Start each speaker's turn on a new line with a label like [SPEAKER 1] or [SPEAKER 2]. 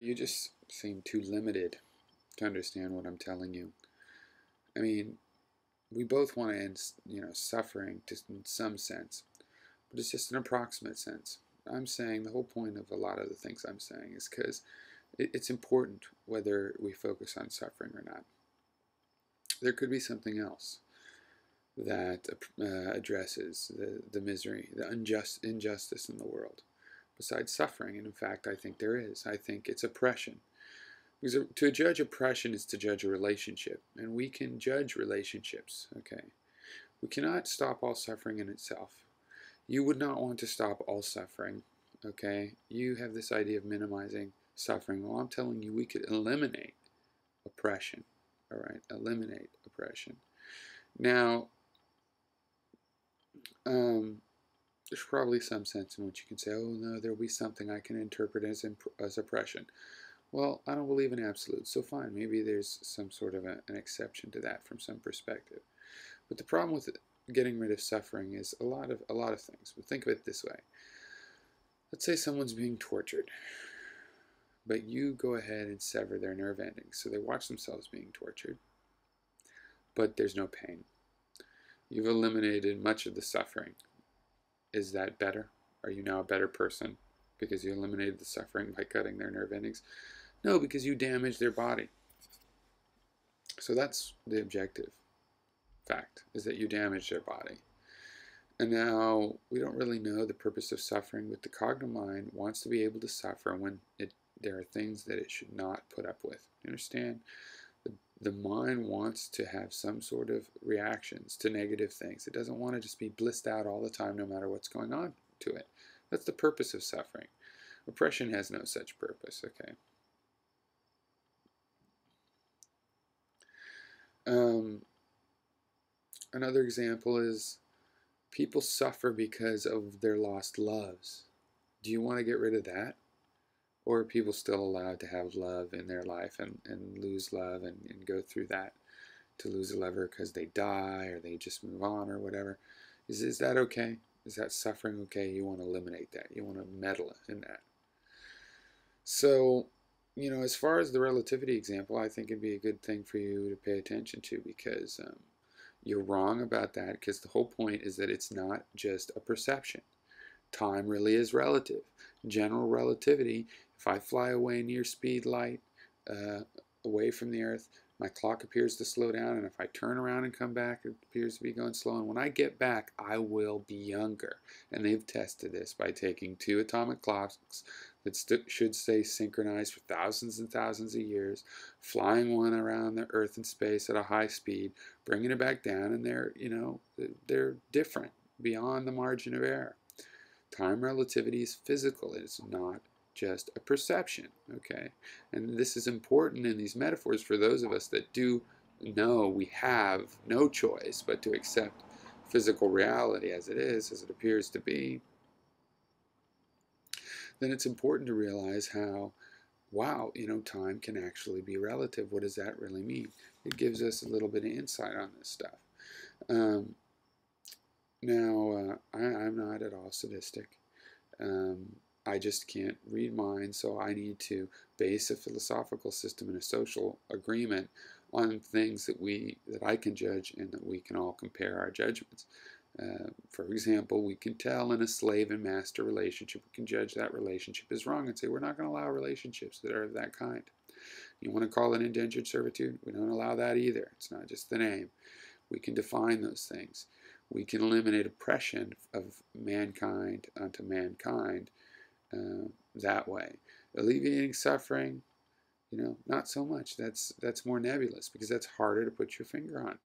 [SPEAKER 1] You just seem too limited to understand what I'm telling you. I mean, we both want to end, suffering to in some sense, but it's just an approximate sense. I'm saying the whole point of a lot of the things I'm saying is because it's important whether we focus on suffering or not. There could be something else that addresses the misery, the injustice in the world, besides suffering. And in fact, I think there is. I think it's oppression. Because to judge oppression is to judge a relationship, and we can judge relationships, okay? We cannot stop all suffering in itself. You would not want to stop all suffering, okay? You have this idea of minimizing suffering. Well, I'm telling you, we could eliminate oppression, all right? Eliminate oppression. Now, there's probably some sense in which you can say, oh no, there'll be something I can interpret as oppression. Well, I don't believe in absolutes, so fine, maybe there's some sort of an exception to that from some perspective. But the problem with getting rid of suffering is a lot of things. But think of it this way. Let's say someone's being tortured, but you go ahead and sever their nerve endings, so they watch themselves being tortured, but there's no pain. You've eliminated much of the suffering. Is that better? Are you now a better person because you eliminated the suffering by cutting their nerve endings? No, because you damaged their body. So that's the objective fact, is that you damaged their body. And now we don't really know the purpose of suffering, but the cognitive mind wants to be able to suffer when there are things that it should not put up with. You understand? The mind wants to have some sort of reactions to negative things. It doesn't want to just be blissed out all the time no matter what's going on to it. That's the purpose of suffering. Oppression has no such purpose, okay? Another example is people suffer because of their lost loves. Do you want to get rid of that? Or are people still allowed to have love in their life and lose love and go through that to lose a lover because they die or they just move on or whatever? Is that okay? Is that suffering okay? You want to eliminate that. You want to meddle in that. So, as far as the relativity example, I think it'd be a good thing for you to pay attention to because you're wrong about that because the whole point is that it's not just a perception. Time really is relative. General relativity, if I fly away near speed light, away from the Earth, my clock appears to slow down, and if I turn around and come back, it appears to be going slow. And when I get back, I will be younger. And they've tested this by taking two atomic clocks that should stay synchronized for thousands and thousands of years, flying one around the Earth and space at a high speed, bringing it back down, and they're different beyond the margin of error. Time relativity is physical. It is not just a perception, okay? And this is important in these metaphors for those of us that do know we have no choice but to accept physical reality as it is, as it appears to be. Then it's important to realize how, wow, time can actually be relative. What does that really mean? It gives us a little bit of insight on this stuff. I'm not at all sadistic. I just can't read minds, so I need to base a philosophical system and a social agreement on things that I can judge and that we can all compare our judgments. For example, we can tell in a slave and master relationship, we can judge that relationship is wrong and say we're not going to allow relationships that are of that kind. You want to call it indentured servitude? We don't allow that either. It's not just the name. We can define those things. We can eliminate oppression of mankind unto mankind that way. Alleviating suffering, not so much. That's more nebulous because that's harder to put your finger on.